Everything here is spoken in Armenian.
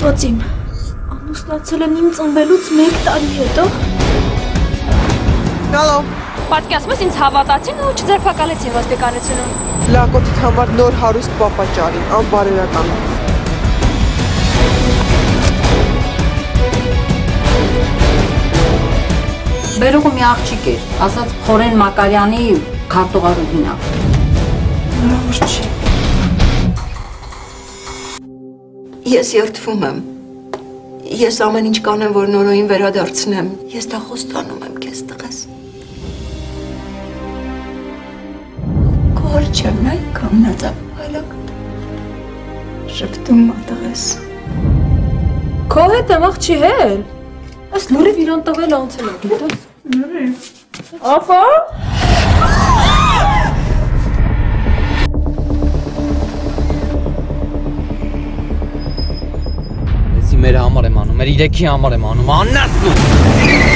Աստված իմ, ամուսնացել եմ իմ ծնվելուց 1 տարի հետո։ Հալո։ Պատկասում ես ինձ հավատացին ու չձերբակալեցին ոստիկանությունում։ Լակոտիդ համար նոր հարուստ պապաճարի, անբարերական։ Բերողը մի աղջիկ էր, ասաց Խորեն Մակարյանի քարտուղարուհին է։ Լավ չի։ Ես երդվում եմ։ Ես ամեն ինչ կանեմ, որ նորոյին վերադարձնեմ։ Ես դա խոստանում եմ քեզ տղես։ Կորչեմ նայ կամնածապալակ։ Շփտում մատղես։ Քո հետ եմ աղջի հել։ Այս լուրիվ իրան տվել անցել է, գիտես։ Լուրիվ։ Ապա։ Ես մեր համար եմ անում, մեր իրեքի համար եմ անում, աննասնում։